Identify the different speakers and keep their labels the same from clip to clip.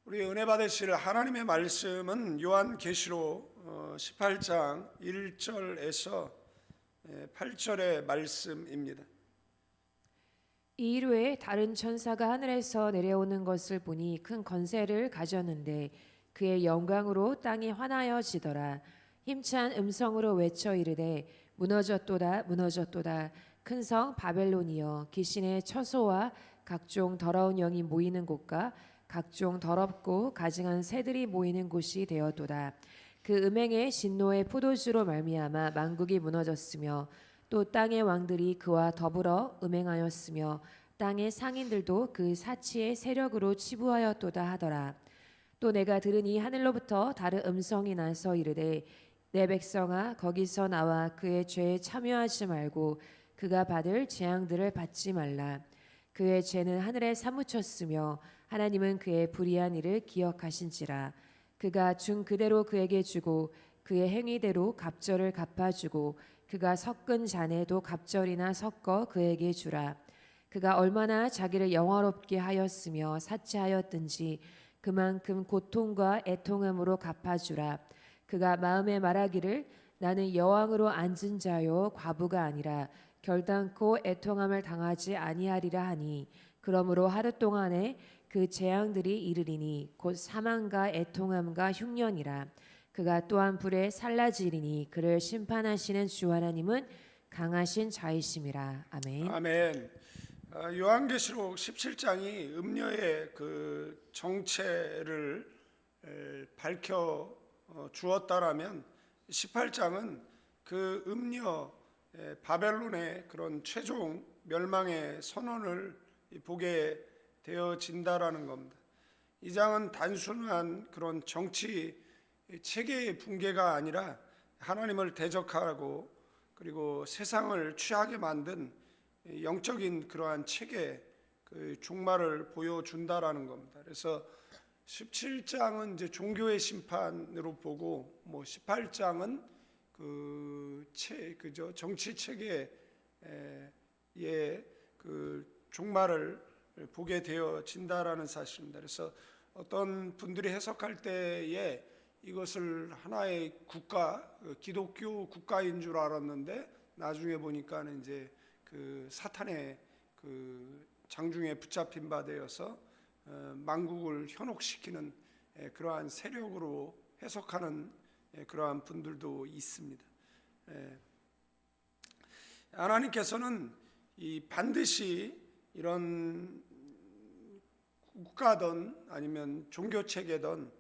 Speaker 1: 우리 은혜 받으실 하나님의 말씀은 요한계시록 18장 1절에서 8절의 말씀입니다.
Speaker 2: 이일 후에 다른 천사가 하늘에서 내려오는 것을 보니 큰 권세를 가졌는데 그의 영광으로 땅이 환하여지더라. 힘찬 음성으로 외쳐 이르되 무너졌도다 무너졌도다 큰 성 바벨론이여 귀신의 처소와 각종 더러운 영이 모이는 곳과 각종 더럽고 가증한 새들이 모이는 곳이 되었도다. 그 음행의 진노의 포도주로 말미암아 만국이 무너졌으며 또 땅의 왕들이 그와 더불어 음행하였으며 땅의 상인들도 그 사치의 세력으로 치부하였도다 하더라. 또 내가 들으니 하늘로부터 다른 음성이 나서 이르되 내 백성아 거기서 나와 그의 죄에 참여하지 말고 그가 받을 재앙들을 받지 말라. 그의 죄는 하늘에 사무쳤으며 하나님은 그의 불의한 일을 기억하신지라. 그가 준 그대로 그에게 주고 그의 행위대로 갑절을 갚아주고 그가 섞은 잔에도 갑절이나 섞어 그에게 주라. 그가 얼마나 자기를 영화롭게 하였으며 사치하였든지 그만큼 고통과 애통함으로 갚아주라. 그가 마음에 말하기를 나는 여왕으로 앉은 자요 과부가 아니라 결단코 애통함을 당하지 아니하리라 하니 그러므로 하루 동안에 그 재앙들이 이르리니 곧 사망과 애통함과 흉년이라. 그가 또한 불에 살라지리니 그를 심판하시는 주 하나님은 강하신 자이심이라. 아멘.
Speaker 1: 아멘. 요한계시록 17장이 음녀의 그 정체를 밝혀 주었다라면 18장은 그 음녀 바벨론의 그런 최종 멸망의 선언을 보게 되어진다라는 겁니다. 이 장은 단순한 그런 정치 체계의 붕괴가 아니라 하나님을 대적하고 그리고 세상을 취하게 만든 영적인 그러한 체계 그 종말을 보여준다라는 겁니다. 그래서 17장은 이제 종교의 심판으로 보고 18장은 그죠 정치 체계의 그 종말을 보게 되어진다라는 사실입니다. 그래서 어떤 분들이 해석할 때에 이것을 하나의 국가, 기독교 국가인 줄 알았는데 나중에 보니까는 이제 그 사탄의 그 장중에 붙잡힌 바 되어서 만국을 현혹시키는 그러한 세력으로 해석하는 그러한 분들도 있습니다. 하나님께서는 이 반드시 이런 국가든 아니면 종교체계든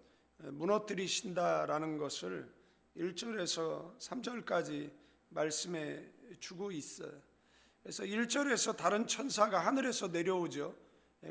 Speaker 1: 무너뜨리신다라는 것을 1절에서 3절까지 말씀해 주고 있어요. 그래서 1절에서 다른 천사가 하늘에서 내려오죠.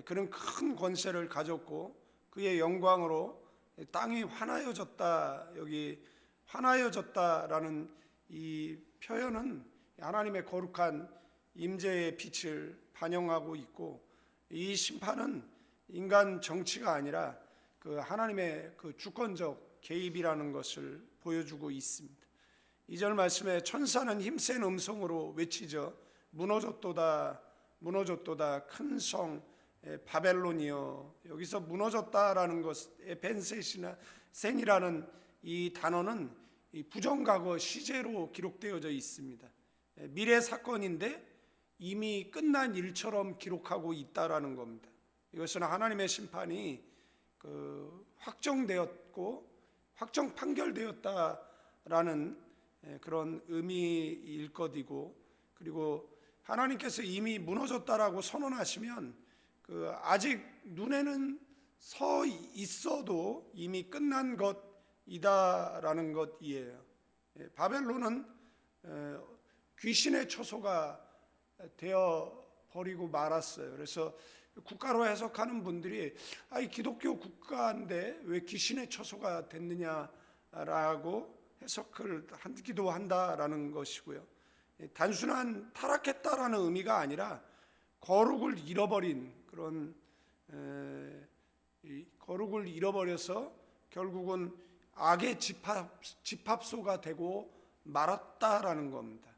Speaker 1: 그런 큰 권세를 가졌고 그의 영광으로 땅이 환하여졌다. 여기 환하여졌다라는 이 표현은 하나님의 거룩한 임재의 빛을 반영하고 있고 이 심판은 인간 정치가 아니라 그 하나님의 그 주권적 개입이라는 것을 보여주고 있습니다. 2절 말씀에 천사는 힘센 음성으로 외치죠. 무너졌도다 무너졌도다 큰 성 바벨론이여. 여기서 무너졌다라는 것 에펜셋이나 생이라는 이 단어는 이 부정과거 시제로 기록되어져 있습니다. 미래 사건인데 이미 끝난 일처럼 기록하고 있다라는 겁니다. 이것은 하나님의 심판이 확정되었고 확정 판결되었다라는 그런 의미일 것이고 그리고 하나님께서 이미 무너졌다라고 선언하시면 아직 눈에는 서 있어도 이미 끝난 것이다라는 것이에요. 바벨론은 귀신의 처소가 되어 버리고 말았어요. 그래서 국가로 해석하는 분들이 이 기독교 국가인데 왜 귀신의 처소가 됐느냐라고 해석을 하기도 한다라는 것이고요. 단순한 타락했다라는 의미가 아니라 거룩을 잃어버린 그런 거룩을 잃어버려서 결국은 악의 집합소가 되고 말았다라는 겁니다.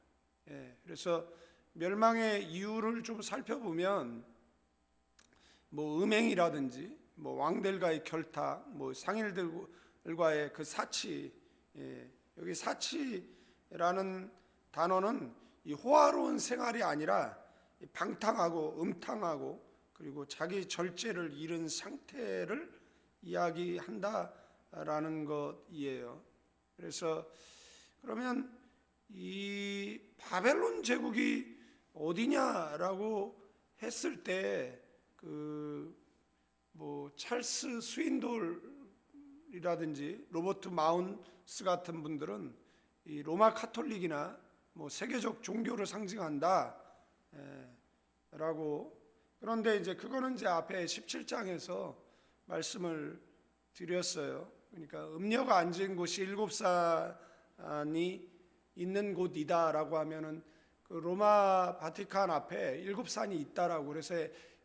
Speaker 1: 그래서 멸망의 이유를 좀 살펴보면 음행이라든지 뭐 왕들과의 결탁, 뭐 상일들과의 그 사치, 여기 사치라는 단어는 이 호화로운 생활이 아니라 방탕하고 음탕하고 그리고 자기 절제를 잃은 상태를 이야기한다라는 것이에요. 그래서 그러면 이 바벨론 제국이 어디냐라고 했을 때 그 뭐 찰스 스윈돌이라든지 로버트 마운스 같은 분들은 이 로마 카톨릭이나 뭐 세계적 종교를 상징한다 라고. 그런데 이제 그거는 이제 앞에 17장에서 말씀을 드렸어요. 그러니까 음녀가 앉은 곳이 7산이 있는 곳이다라고 하면은 그 로마 바티칸 앞에 7산이 있다라고. 그래서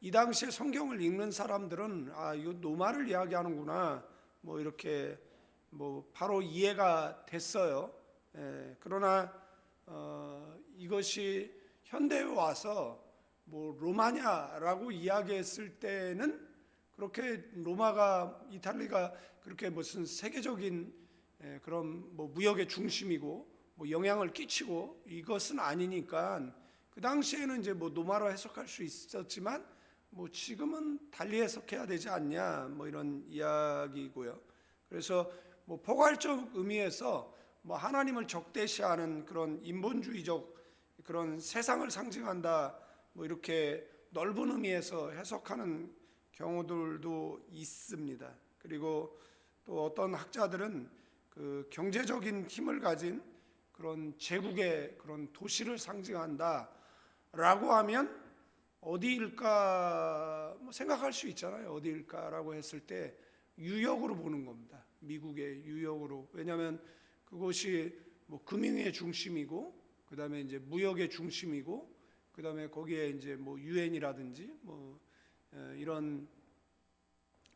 Speaker 1: 이 당시에 성경을 읽는 사람들은 아, 이거 노마를 이야기하는구나 뭐 이렇게 뭐 바로 이해가 됐어요. 그러나 이것이 현대에 와서 뭐 로마냐라고 이야기했을 때는 그렇게 로마가 이탈리아가 그렇게 무슨 세계적인 그런 뭐 무역의 중심이고 뭐 영향을 끼치고 이것은 아니니까 그 당시에는 이제 뭐 노마로 해석할 수 있었지만 뭐 지금은 달리 해석해야 되지 않냐 뭐 이런 이야기고요. 그래서 뭐 포괄적 의미에서 뭐 하나님을 적대시하는 그런 인본주의적 그런 세상을 상징한다 뭐 이렇게 넓은 의미에서 해석하는 경우들도 있습니다. 그리고 또 어떤 학자들은 그 경제적인 힘을 가진 그런 제국의 그런 도시를 상징한다라고 하면 어디일까 뭐 생각할 수 있잖아요. 어디일까라고 했을 때 뉴욕으로 보는 겁니다. 미국의 뉴욕으로. 왜냐하면 그곳이 뭐 금융의 중심이고 그다음에 이제 무역의 중심이고 그다음에 거기에 이제 뭐 유엔이라든지 뭐 이런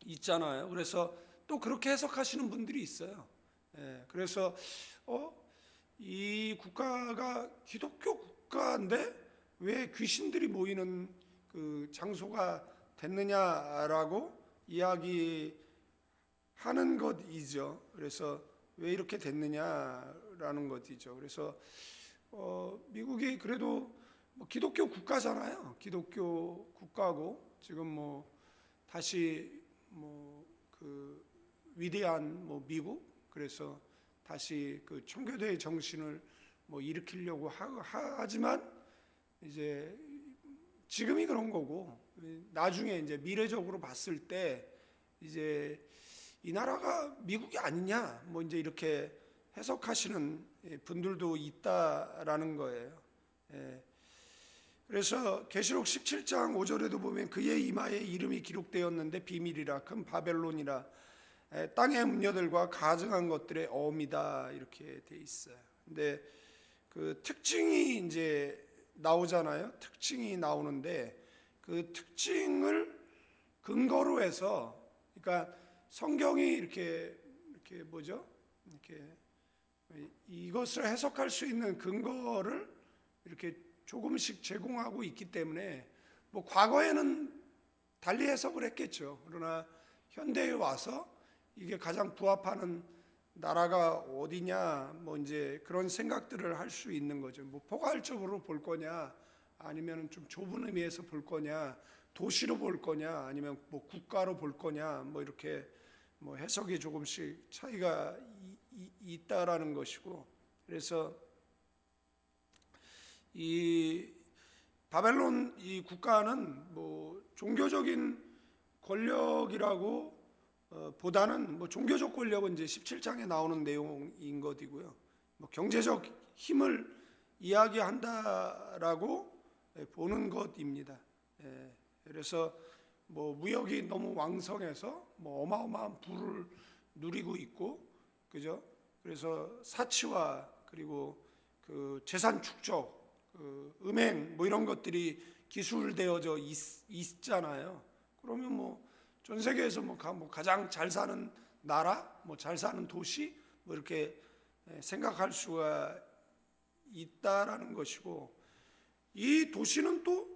Speaker 1: 있잖아요. 그래서 또 그렇게 해석하시는 분들이 있어요. 그래서 이 국가가 기독교 국가인데 왜 귀신들이 모이는 그 장소가 됐느냐라고 이야기하는 것이죠. 그래서 왜 이렇게 됐느냐라는 것이죠. 그래서 미국이 그래도 뭐 기독교 국가잖아요. 기독교 국가고 지금 뭐 다시 뭐 그 위대한 뭐 미국 그래서 다시 그 청교도의 정신을 뭐 일으키려고 하지만 이제 지금이 그런 거고 나중에 이제 미래적으로 봤을 때 이제 이 나라가 미국이 아니냐 뭐 이제 이렇게 해석하시는 분들도 있다라는 거예요. 그래서 계시록 17장 5절에도 보면 그의 이마에 이름이 기록되었는데 비밀이라 큰 바벨론이라 땅의 음녀들과 가증한 것들의 어음이다 이렇게 돼 있어요. 근데 그 특징이 이제 나오잖아요. 특징이 나오는데 그 특징을 근거로 해서 그러니까 성경이 이렇게 뭐죠? 이렇게 이것을 해석할 수 있는 근거를 이렇게 조금씩 제공하고 있기 때문에 뭐 과거에는 달리 해석을 했겠죠. 그러나 현대에 와서 이게 가장 부합하는 나라가 어디냐 뭐 이제 그런 생각들을 할 수 있는 거죠. 뭐 포괄적으로 볼 거냐 아니면 좀 좁은 의미에서 볼 거냐 도시로 볼 거냐 아니면 뭐 국가로 볼 거냐 뭐 이렇게 뭐 해석이 조금씩 차이가 있다라는 것이고 그래서 이 바벨론 이 국가는 뭐 종교적인 권력이라고 보다는 뭐 종교적 권력은 이제 17장에 나오는 내용인 것이고요. 뭐 경제적 힘을 이야기한다라고 보는 것입니다. 그래서 뭐 무역이 너무 왕성해서 뭐 어마어마한 부를 누리고 있고, 그죠? 그래서 사치와 그리고 그 재산 축적, 그 음행 뭐 이런 것들이 기술되어져 있잖아요. 그러면 뭐 전 세계에서 뭐 가장 잘 사는 나라, 뭐 잘 사는 도시 뭐 이렇게 생각할 수가 있다라는 것이고 이 도시는 또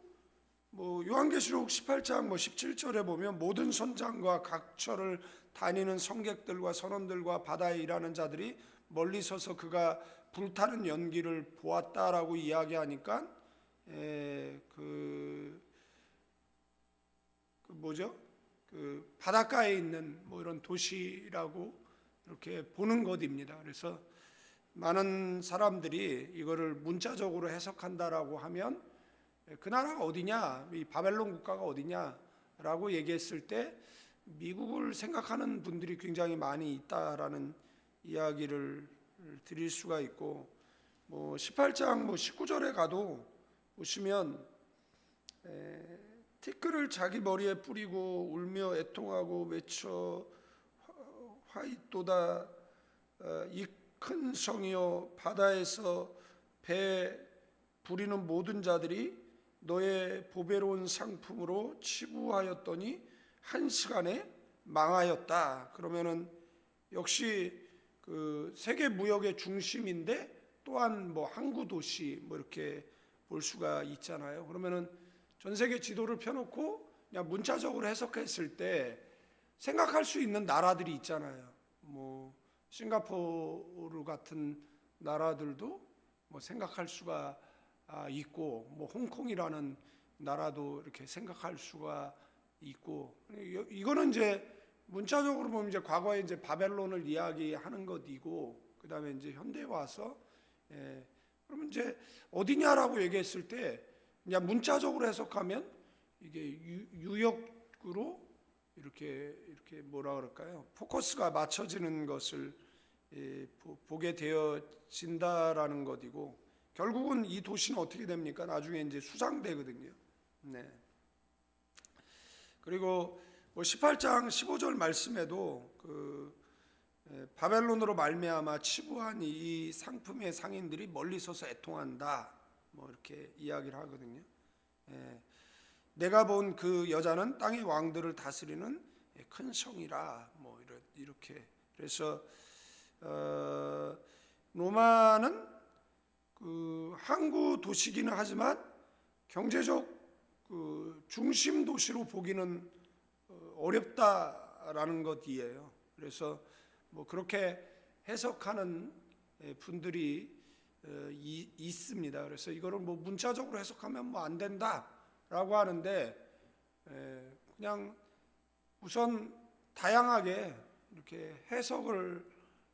Speaker 1: 뭐 요한계시록 18장 17절에 보면 모든 선장과 각처를 다니는 성객들과 선원들과 바다에 일하는 자들이 멀리 서서 그가 불타는 연기를 보았다라고 이야기하니까 그 바닷가에 있는 뭐 이런 도시라고 이렇게 보는 것입니다. 그래서 많은 사람들이 이거를 문자적으로 해석한다라고 하면 그 나라가 어디냐, 이 바벨론 국가가 어디냐라고 얘기했을 때 미국을 생각하는 분들이 굉장히 많이 있다라는 이야기를 드릴 수가 있고, 뭐 18장 19절에 가도 보시면 티끌을 자기 머리에 뿌리고 울며 애통하고 외쳐 화이또다 이 큰 성이여 바다에서 배 부리는 모든 자들이 너의 보배로운 상품으로 치부하였더니 한 시간에 망하였다. 그러면은 역시 그 세계 무역의 중심인데 또한 뭐 항구 도시 뭐 이렇게 볼 수가 있잖아요. 그러면은 전 세계 지도를 펴놓고 그냥 문자적으로 해석했을 때 생각할 수 있는 나라들이 있잖아요. 뭐 싱가포르 같은 나라들도 뭐 생각할 수가 있고, 뭐 홍콩이라는 나라도 이렇게 생각할 수가 있고, 이거는 이제 문자적으로 보면 이제 과거에 이제 바벨론을 이야기하는 것이고, 그 다음에 이제 현대에 와서 그러면 이제 어디냐라고 얘기했을 때 그냥 문자적으로 해석하면 이게 유역으로 이렇게 뭐라 그럴까요? 포커스가 맞춰지는 것을 보게 되어진다라는 것이고, 결국은 이 도시는 어떻게 됩니까? 나중에 이제 수장되거든요. 네. 그리고 뭐 18장 15절 말씀에도 그 바벨론으로 말미암아 치부한 이 상품의 상인들이 멀리 서서 애통한다. 뭐 이렇게 이야기를 하거든요. 내가 본 그 여자는 땅의 왕들을 다스리는 큰 성이라 뭐 이렇게 그래서 로마는 그 항구 도시기는 하지만 경제적 그 중심 도시로 보기는 어렵다라는 것이에요. 그래서 뭐 그렇게 해석하는 분들이 있습니다. 그래서 이거를 뭐 문자적으로 해석하면 뭐 안 된다라고 하는데 그냥 우선 다양하게 이렇게 해석을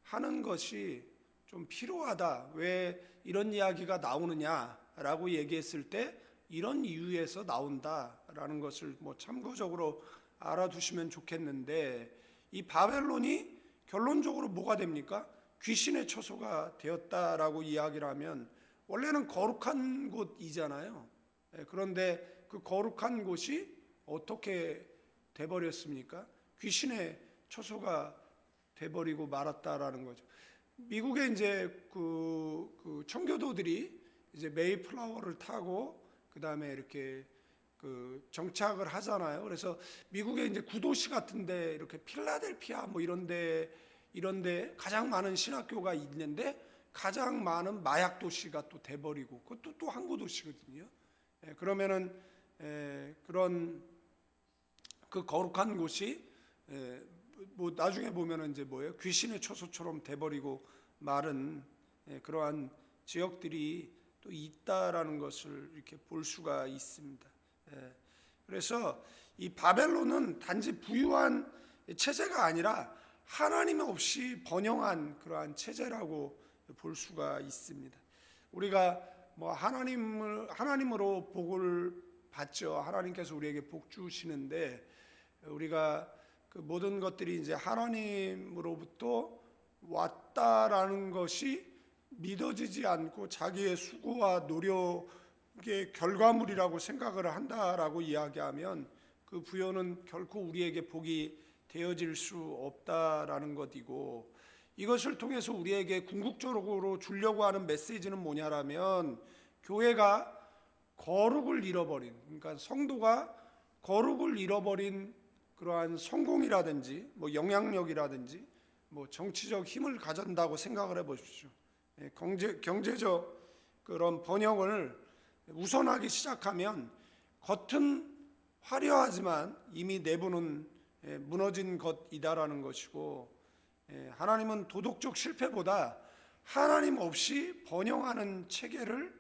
Speaker 1: 하는 것이 좀 필요하다. 왜 이런 이야기가 나오느냐라고 얘기했을 때 이런 이유에서 나온다라는 것을 뭐 참고적으로 알아두시면 좋겠는데, 이 바벨론이 결론적으로 뭐가 됩니까? 귀신의 처소가 되었다라고 이야기를 하면 원래는 거룩한 곳이잖아요. 그런데 그 거룩한 곳이 어떻게 돼버렸습니까? 귀신의 처소가 돼버리고 말았다라는 거죠. 미국에 이제 그 청교도들이 이제 메이플라워를 타고 그 다음에 이렇게 그 정착을 하잖아요. 그래서 미국에 이제 구도시 같은데 이렇게 필라델피아 뭐 이런데 가장 많은 신학교가 있는데 가장 많은 마약 도시가 또 돼버리고 그것도 또 항구 도시거든요. 그러면은 그런 그 거룩한 곳이 뭐 나중에 보면은 이제 뭐예요? 귀신의 처소처럼 돼버리고 마른 그러한 지역들이 또 있다라는 것을 이렇게 볼 수가 있습니다. 그래서 이 바벨론은 단지 부유한 체제가 아니라 하나님 없이 번영한 그러한 체제라고 볼 수가 있습니다. 우리가 뭐 하나님으로 복을 받죠. 하나님께서 우리에게 복 주시는데 우리가 그 모든 것들이 이제 하나님으로부터 왔다라는 것이 믿어지지 않고 자기의 수고와 노력의 결과물이라고 생각을 한다라고 이야기하면 그 부여는 결코 우리에게 복이 되어질 수 없다라는 것이고, 이것을 통해서 우리에게 궁극적으로 주려고 하는 메시지는 뭐냐라면 교회가 거룩을 잃어버린, 그러니까 성도가 거룩을 잃어버린 그러한 성공이라든지 뭐 영향력이라든지 뭐 정치적 힘을 가진다고 생각을 해보십시오. 경제적 그런 번영을 우선하기 시작하면 겉은 화려하지만 이미 내부는 무너진 것이다라는 것이고, 하나님은 도덕적 실패보다 하나님 없이 번영하는 체계를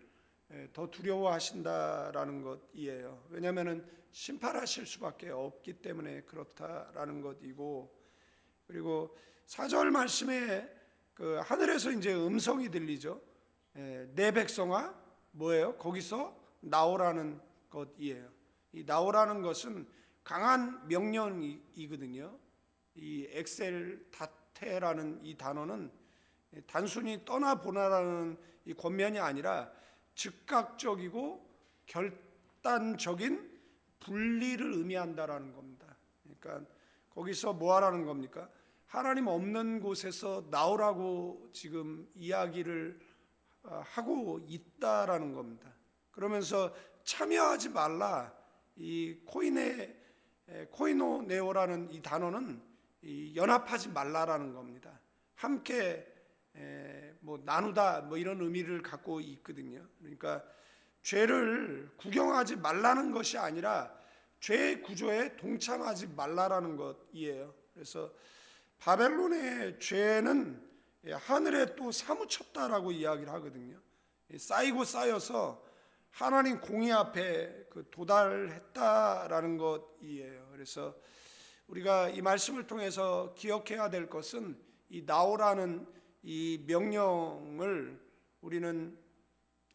Speaker 1: 더 두려워하신다라는 것이에요. 왜냐하면 심판하실 수밖에 없기 때문에 그렇다라는 것이고, 그리고 4절 말씀에 그 하늘에서 이제 음성이 들리죠. 내 백성아 뭐예요? 거기서 나오라는 것이에요. 이 나오라는 것은 강한 명령이거든요. 이 엑셀다테라는 이 단어는 단순히 떠나보라는 이 권면이 아니라 즉각적이고 결단적인 분리를 의미한다라는 겁니다. 그러니까 거기서 뭐 하라는 겁니까? 하나님 없는 곳에서 나오라고 지금 이야기를 하고 있다라는 겁니다. 그러면서 참여하지 말라. 이 코이노네오라는 이 단어는 이 연합하지 말라라는 겁니다. 함께 뭐 나누다 뭐 이런 의미를 갖고 있거든요. 그러니까 죄를 구경하지 말라는 것이 아니라 죄의 구조에 동참하지 말라라는 것이에요. 그래서 바벨론의 죄는 하늘에 또 사무쳤다라고 이야기를 하거든요. 쌓이고 쌓여서 하나님 공의 앞에 도달했다라는 것이에요. 그래서 우리가 이 말씀을 통해서 기억해야 될 것은 이 나오라는 이 명령을 우리는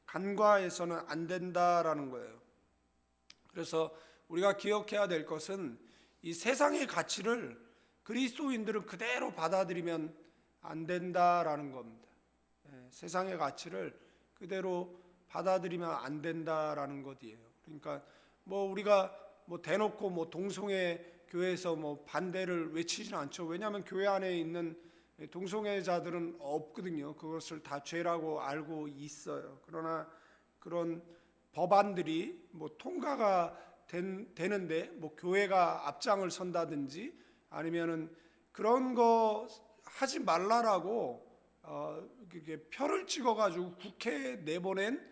Speaker 1: 간과해서는 안 된다라는 거예요. 그래서 우리가 기억해야 될 것은 이 세상의 가치를 그리스도인들은 그대로 받아들이면 안 된다라는 겁니다. 세상의 가치를 그대로 받아들이면 안 된다라는 것이에요. 그러니까 뭐 우리가 뭐 대놓고 뭐 동성애 교회에서 뭐 반대를 외치지는 않죠. 왜냐하면 교회 안에 있는 동성애자들은 없거든요. 그것을 다 죄라고 알고 있어요. 그러나 그런 법안들이 뭐 통과가 되는데 뭐 교회가 앞장을 선다든지 아니면은 그런 거 하지 말라라고 이렇게 표를 찍어가지고 국회에 내보낸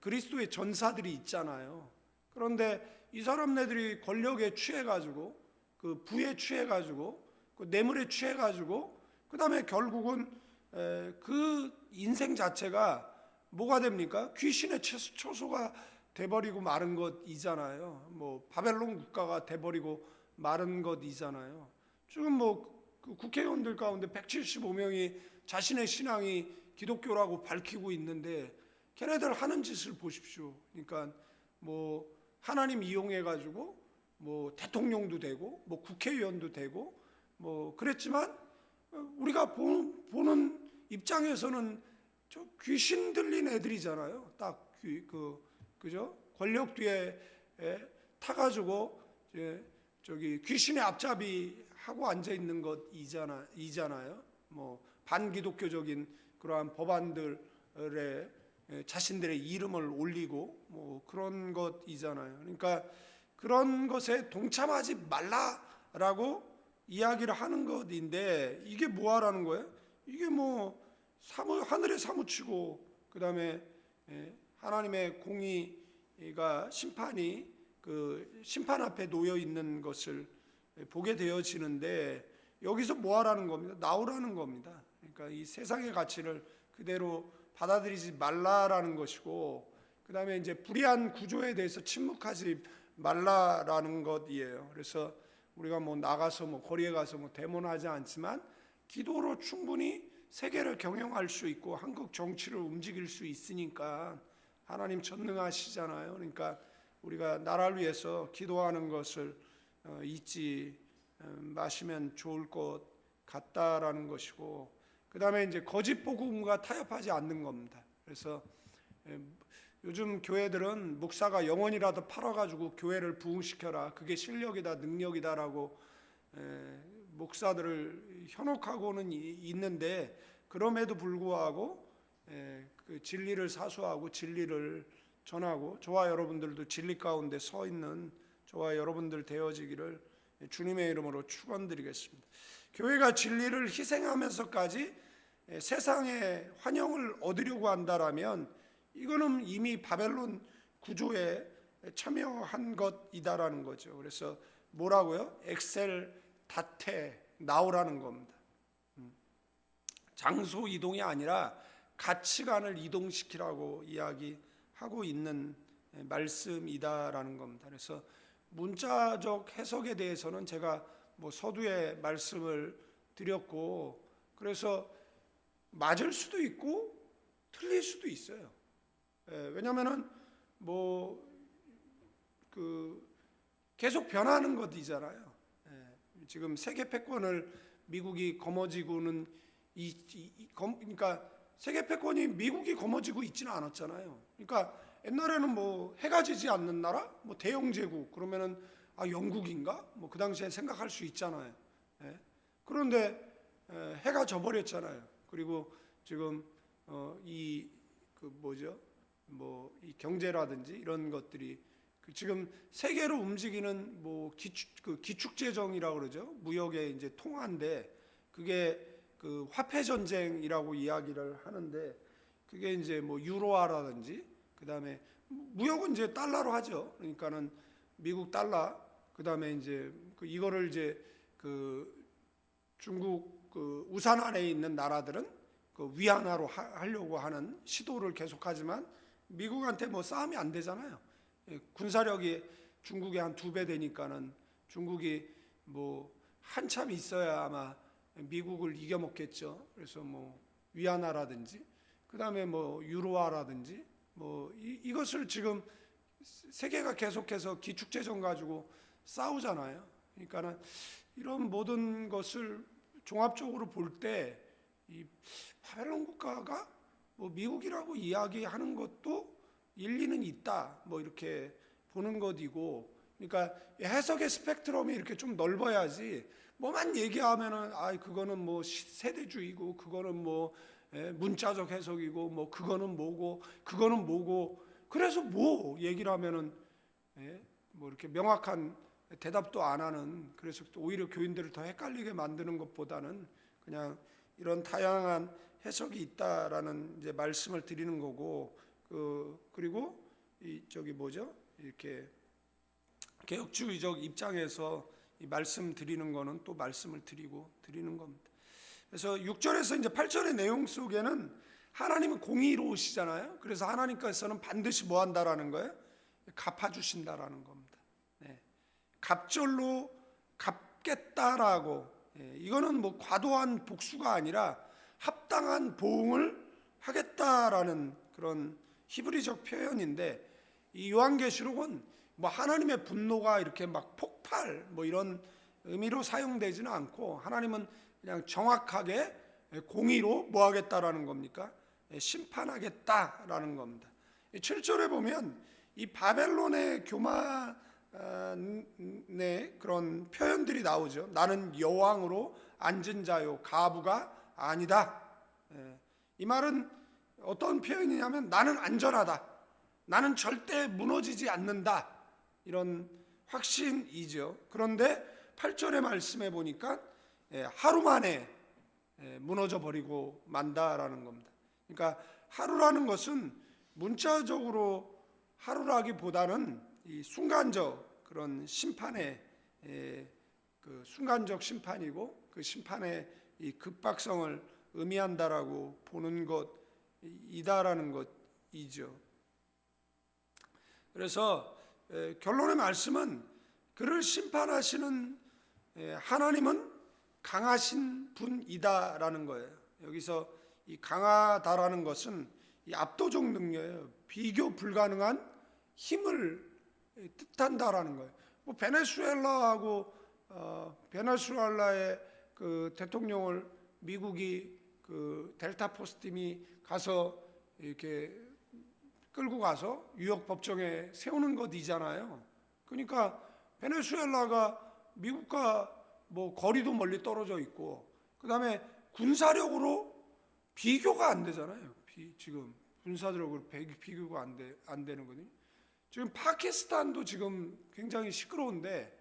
Speaker 1: 그리스도의 전사들이 있잖아요. 그런데 이 사람네들이 권력에 취해가지고 그 부에 취해가지고 그 뇌물에 취해가지고 그 다음에 결국은 그 인생 자체가 뭐가 됩니까? 귀신의 처소가 돼버리고 마른 것이잖아요. 뭐 바벨론 국가가 돼버리고 마른 것이잖아요. 지금 뭐 그 국회의원들 가운데 175명이 자신의 신앙이 기독교라고 밝히고 있는데 걔네들 하는 짓을 보십시오. 그러니까 뭐 하나님 이용해 가지고 뭐 대통령도 되고 뭐 국회의원도 되고 뭐 그랬지만 우리가 보는 입장에서는 저 귀신 들린 애들이잖아요. 딱 그죠? 권력 뒤에 타가지고 저기 귀신의 앞잡이 하고 앉아 있는 것이잖아요. 뭐 반기독교적인 그러한 법안들에 자신들의 이름을 올리고 뭐 그런 것이잖아요. 그러니까 그런 것에 동참하지 말라라고 이야기를 하는 것인데 이게 뭐하라는 거예요? 이게 뭐 하늘에 사무치고 그 다음에 하나님의 공의가 심판이 그 심판 앞에 놓여 있는 것을 보게 되어지는데 여기서 뭐하라는 겁니다. 나오라는 겁니다. 그러니까 이 세상의 가치를 그대로 받아들이지 말라라는 것이고 그 다음에 이제 불의한 구조에 대해서 침묵하지 말라라는 것이에요. 그래서 우리가 뭐 나가서 뭐 거리에 가서 뭐 데모하지 않지만 기도로 충분히 세계를 경영할 수 있고 한국 정치를 움직일 수 있으니까 하나님 전능하시잖아요. 그러니까 우리가 나라를 위해서 기도하는 것을 잊지 마시면 좋을 것 같다라는 것이고 그 다음에 이제 거짓 복음과 타협하지 않는 겁니다. 그래서 요즘 교회들은 목사가 영혼이라도 팔아가지고 교회를 부흥시켜라 그게 실력이다 능력이다라고 목사들을 현혹하고는 있는데 그럼에도 불구하고 그 진리를 사수하고 진리를 전하고 저와 여러분들도 진리 가운데 서 있는 저와 여러분들 되어지기를 주님의 이름으로 축원드리겠습니다. 교회가 진리를 희생하면서까지 세상의 환영을 얻으려고 한다라면 이거는 이미 바벨론 구조에 참여한 것이다라는 거죠. 그래서 뭐라고요? 엑셀 다테 나오라는 겁니다. 장소 이동이 아니라 가치관을 이동시키라고 이야기하고 있는 말씀이다라는 겁니다. 그래서 문자적 해석에 대해서는 제가 뭐 서두에 말씀을 드렸고, 그래서 맞을 수도 있고 틀릴 수도 있어요. 왜냐하면은 뭐 계속 변하는 것이잖아요. 지금 세계 패권을 미국이 거머쥐고는 그러니까 세계 패권이 미국이 거머쥐고 있지는 않았잖아요. 그러니까 옛날에는 뭐 해가 지지 않는 나라, 뭐 대영제국 그러면은 영국인가? 뭐 그 당시에 생각할 수 있잖아요. 그런데 해가 져버렸잖아요. 그리고 지금 이 이 경제라든지 이런 것들이 지금 세계로 움직이는 뭐 기축재정이라고 그러죠. 무역의 이제 통화인데 그게 화폐 전쟁이라고 이야기를 하는데, 그게 이제 뭐 유로화라든지 그다음에 무역은 이제 달러로 하죠. 그러니까는 미국 달러, 그다음에 이제 이거를 이제 중국 우산 아래에 있는 나라들은 위안화로 하려고 하는 시도를 계속하지만 미국한테 뭐 싸움이 안 되잖아요. 군사력이 중국의 한 2배 되니까는 중국이 뭐 한참 있어야 아마 미국을 이겨먹겠죠. 그래서 뭐 위안화라든지 그다음에 뭐 유로화라든지 뭐 이것을 지금 세계가 계속해서 기축재정 가지고 싸우잖아요. 그러니까는 이런 모든 것을 종합적으로 볼 때 이 바벨론 국가가 뭐 미국이라고 이야기하는 것도 일리는 있다, 뭐 이렇게 보는 것이고, 그러니까 해석의 스펙트럼이 이렇게 좀 넓어야지 뭐만 얘기하면은 그거는 뭐 세대주의고 그거는 뭐 문자적 해석이고 뭐 그거는 뭐고 그래서 뭐 얘기를 하면은 뭐 이렇게 명확한 대답도 안 하는, 그래서 또 오히려 교인들을 더 헷갈리게 만드는 것보다는 그냥 이런 다양한 해석이 있다라는 이제 말씀을 드리는 거고, 그리고 이렇게 개혁주의적 입장에서 이 말씀 드리는 거는 또 말씀을 드리는 겁니다. 그래서 6절에서 이제 8절의 내용 속에는 하나님은 공의로우시잖아요. 그래서 하나님께서는 반드시 뭐 한다라는 거예요? 갚아주신다라는 겁니다. 갑절로 갚겠다라고, 이거는 뭐 과도한 복수가 아니라 합당한 보응을 하겠다라는 그런 히브리적 표현인데, 이 요한계시록은 뭐 하나님의 분노가 이렇게 막 폭발 뭐 이런 의미로 사용되지는 않고, 하나님은 그냥 정확하게 공의로 뭐 하겠다라는 겁니까? 심판하겠다라는 겁니다. 7절에 보면 이 바벨론의 교만의 그런 표현들이 나오죠. 나는 여왕으로 앉은 자요 가부가 아니다. 이 말은 어떤 표현이냐면 나는 안전하다, 나는 절대 무너지지 않는다, 이런 확신이죠. 그런데 8절의 말씀에 보니까 하루 만에 무너져 버리고 만다라는 겁니다. 그러니까 하루라는 것은 문자적으로 하루라기보다는 이 순간적 그런 심판의 순간적 심판이고, 그 심판의 이 급박성을 의미한다라고 보는 것이다라는 것이죠. 그래서 결론의 말씀은 그를 심판하시는 하나님은 강하신 분이다라는 거예요. 여기서 이 강하다라는 것은 이 압도적 능력이에요. 비교 불가능한 힘을 뜻한다라는 거예요. 뭐 베네수엘라하고 베네수엘라의 그 대통령을 미국이 델타 포스 팀이 가서 이렇게 끌고 가서 유역 법정에 세우는 것이잖아요. 그러니까 베네수엘라가 미국과 뭐 거리도 멀리 떨어져 있고, 그다음에 군사력으로 비교가 안 되잖아요. 지금 군사력으로 비교가 안 되는 거거든요. 지금 파키스탄도 지금 굉장히 시끄러운데,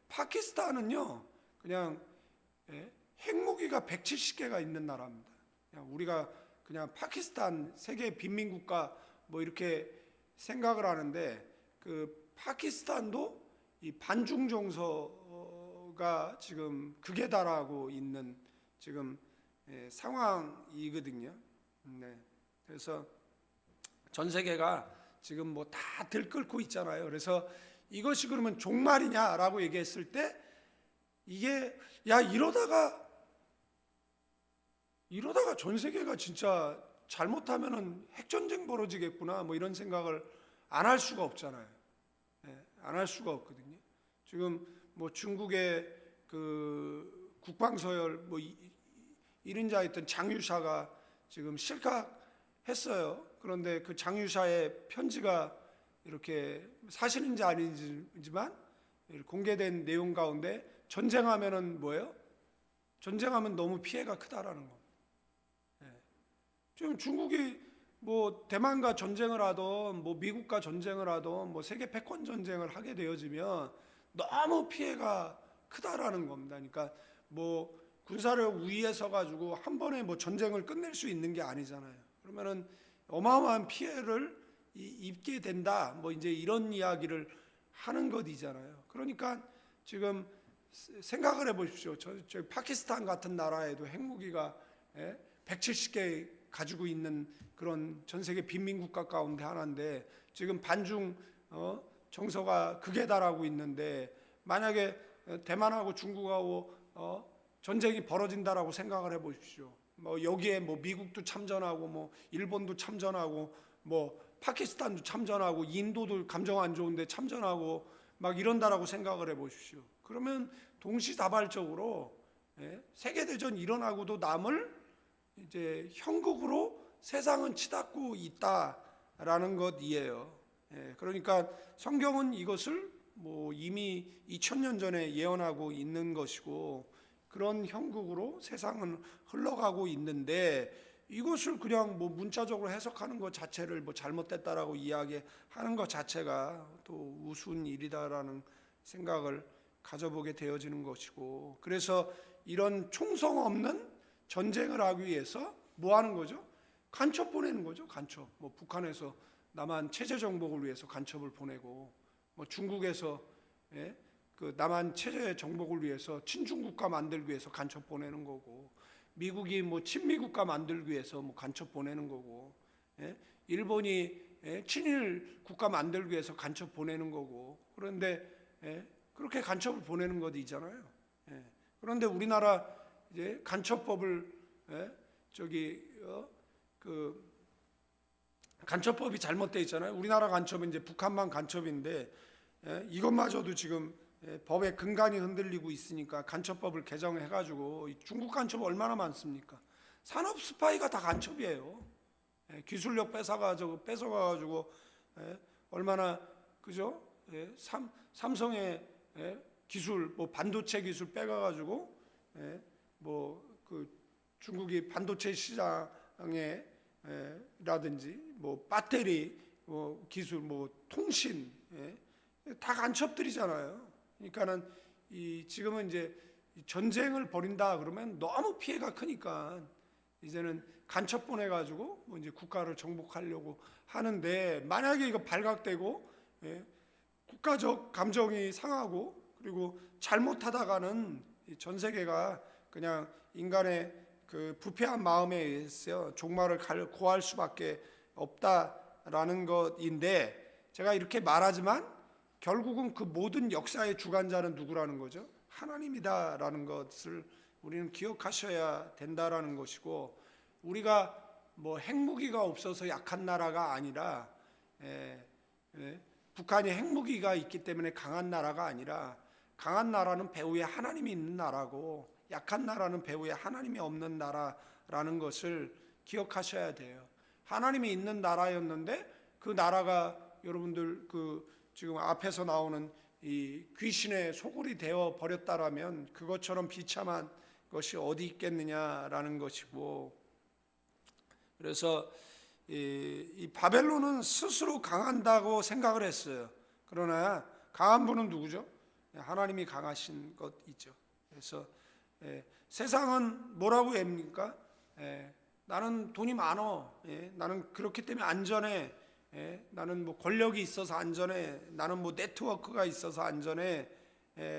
Speaker 1: 파키스탄은요 그냥 핵무기가 170개가 있는 나라입니다. 그냥 우리가 그냥 파키스탄 세계 빈민국가 뭐 이렇게 생각을 하는데 그 파키스탄도 이 반중 정서가 지금 극에 달하고 있는 지금 상황이거든요. 네. 그래서 전 세계가 지금 뭐 다 들끓고 있잖아요. 그래서 이것이 그러면 종말이냐라고 얘기했을 때 이게 야 이러다가 전 세계가 진짜 잘못하면은 핵전쟁 벌어지겠구나 뭐 이런 생각을 안 할 수가 없잖아요. 안 할 수가 없거든요. 지금 뭐 중국의 그 국방서열 뭐 이런 자였던 장유샤가 지금 실각했어요. 그런데 그 장유샤의 편지가 이렇게 사실인지 아닌지만 공개된 내용 가운데 전쟁하면은 뭐예요? 전쟁하면 너무 피해가 크다라는 겁니다. 지금 중국이 뭐 대만과 전쟁을 하던 뭐 미국과 전쟁을 하던 뭐 세계 패권 전쟁을 하게 되어지면 너무 피해가 크다라는 겁니다. 그러니까 뭐 군사력 우위에 서 가지고 한 번에 뭐 전쟁을 끝낼 수 있는 게 아니잖아요. 그러면은 어마어마한 피해를 입게 된다. 뭐 이제 이런 이야기를 하는 것이잖아요. 그러니까 지금 생각을 해보십시오. 저 파키스탄 같은 나라에도 핵무기가 170개 가지고 있는 그런 전 세계 빈민국가 가운데 하나인데 지금 반중 정서가 극에 달하고 있는데 만약에 대만하고 중국하고 전쟁이 벌어진다라고 생각을 해보십시오. 뭐 여기에 뭐 미국도 참전하고 뭐 일본도 참전하고 뭐 파키스탄도 참전하고 인도도 감정 안 좋은데 참전하고 막 이런다라고 생각을 해보십시오. 그러면 동시다발적으로 세계대전 일어나고도 남을 이제 형국으로 세상은 치닫고 있다라는 것이에요. 그러니까 성경은 이것을 뭐 이미 2000년 전에 예언하고 있는 것이고 그런 형국으로 세상은 흘러가고 있는데 이것을 그냥 뭐 문자적으로 해석하는 것 자체를 뭐 잘못됐다라고 이야기하는 것 자체가 또 우스운 일이다라는 생각을 가져보게 되어지는 것이고 그래서 이런 총성 없는 전쟁을 하기 위해서 뭐 하는 거죠? 간첩 보내는 거죠. 간첩. 뭐 북한에서 남한 체제 정복을 위해서 간첩을 보내고 뭐 중국에서 그 남한 체제 정복을 위해서 친중국가 만들기 위해서 간첩 보내는 거고 미국이 뭐 친미국가 만들기 위해서 뭐 간첩 보내는 거고 일본이 친일 국가 만들기 위해서 간첩 보내는 거고 그런데 그렇게 간첩을 보내는 것이잖아요. 그런데 우리나라 이제 간첩법을 그 간첩법이 잘못되어 있잖아요. 우리나라 간첩은 이제 북한만 간첩인데 이것마저도 지금 법의 근간이 흔들리고 있으니까 간첩법을 개정해가지고 중국 간첩 얼마나 많습니까? 산업 스파이가 다 간첩이에요. 기술력 뺏어가가지고 얼마나 그죠? 삼성의 기술, 뭐 반도체 기술 빼가가지고 뭐 그 중국이 반도체 시장에 라든지 뭐 배터리 뭐 기술 뭐 통신 다 간첩들이잖아요. 그러니까는 지금은 이제 전쟁을 벌인다 그러면 너무 피해가 크니까 이제는 간첩 보내가지고 뭐 이제 국가를 정복하려고 하는데 만약에 이거 발각되고 국가적 감정이 상하고 그리고 잘못하다가는 전 세계가 그냥 인간의 그 부패한 마음에 의해서 종말을 고할 수밖에 없다라는 것인데 제가 이렇게 말하지만 결국은 그 모든 역사의 주관자는 누구라는 거죠? 하나님이다라는 것을 우리는 기억하셔야 된다라는 것이고 우리가 뭐 핵무기가 없어서 약한 나라가 아니라 북한이 핵무기가 있기 때문에 강한 나라가 아니라 강한 나라는 배후에 하나님이 있는 나라고 약한 나라는 배후에 하나님이 없는 나라라는 것을 기억하셔야 돼요. 하나님이 있는 나라였는데 그 나라가 여러분들 그 지금 앞에서 나오는 이 귀신의 소굴이 되어 버렸다라면 그것처럼 비참한 것이 어디 있겠느냐라는 것이고 그래서 이 바벨론은 스스로 강한다고 생각을 했어요. 그러나 강한 분은 누구죠? 하나님이 강하신 것이죠. 그래서 세상은 뭐라고 합니까? 나는 돈이 많어. 나는 그렇기 때문에 안전해. 나는 뭐 권력이 있어서 안전해, 나는 뭐 네트워크가 있어서 안전해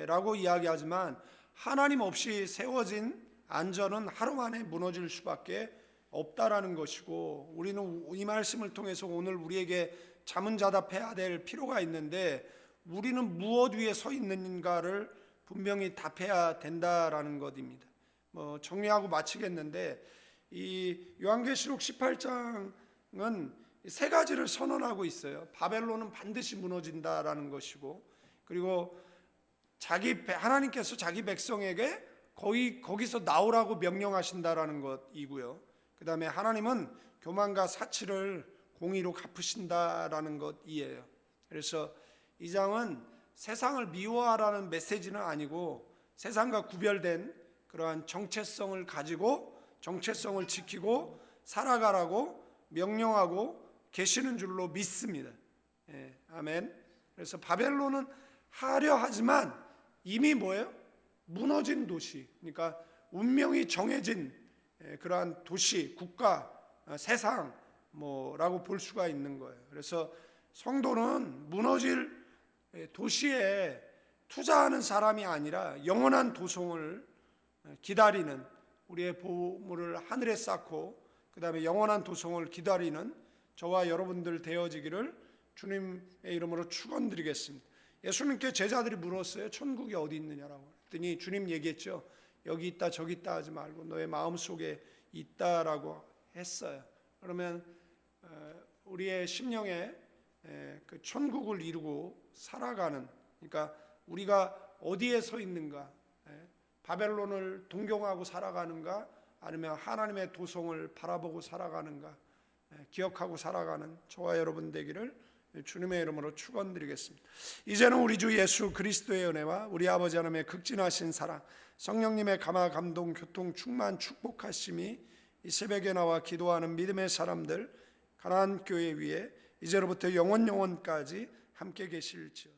Speaker 1: 라고 이야기하지만 하나님 없이 세워진 안전은 하루 만에 무너질 수밖에 없다라는 것이고, 우리는 이 말씀을 통해서 오늘 우리에게 자문자답해야 될 필요가 있는데, 우리는 무엇 위에 서 있는가를 분명히 답해야 된다라는 것입니다. 정리하고 마치겠는데, 이 요한계시록 18장은 세 가지를 선언하고 있어요. 바벨론은 반드시 무너진다라는 것이고, 그리고 하나님께서 자기 백성에게 거기서 나오라고 명령하신다라는 것이고요. 그 다음에 하나님은 교만과 사치를 공의로 갚으신다라는 것이에요. 그래서 이 장은 세상을 미워하라는 메시지는 아니고, 세상과 구별된 그러한 정체성을 가지고 정체성을 지키고 살아가라고 명령하고 계시는 줄로 믿습니다. 아멘. 그래서 바벨론은 하려 하지만 이미 뭐예요? 무너진 도시, 그러니까 운명이 정해진 그러한 도시, 국가, 세상 라고 볼 수가 있는 거예요. 그래서 성도는 무너질 도시에 투자하는 사람이 아니라 영원한 도성을 기다리는, 우리의 보물을 하늘에 쌓고 그 다음에 영원한 도성을 기다리는 저와 여러분들 되어지기를 주님의 이름으로 축원드리겠습니다. 예수님께 제자들이 물었어요. 천국이 어디 있느냐라고. 그랬더니 주님 얘기했죠. 여기 있다 저기 있다 하지 말고 너의 마음속에 있다라고 했어요. 그러면 우리의 심령에 그 천국을 이루고 살아가는, 그러니까 우리가 어디에 서 있는가, 바벨론을 동경하고 살아가는가, 아니면 하나님의 도성을 바라보고 살아가는가, 기억하고 살아가는 저와 여러분 되기를 주님의 이름으로 축원드리겠습니다. 이제는 우리 주 예수 그리스도의 은혜와 우리 아버지 하나님의 극진하신 사랑, 성령님의 감화 감동 교통 충만 축복하심이 이 새벽에 나와 기도하는 믿음의 사람들 가나안 교회 위에 이제로부터 영원까지 함께 계실지어다.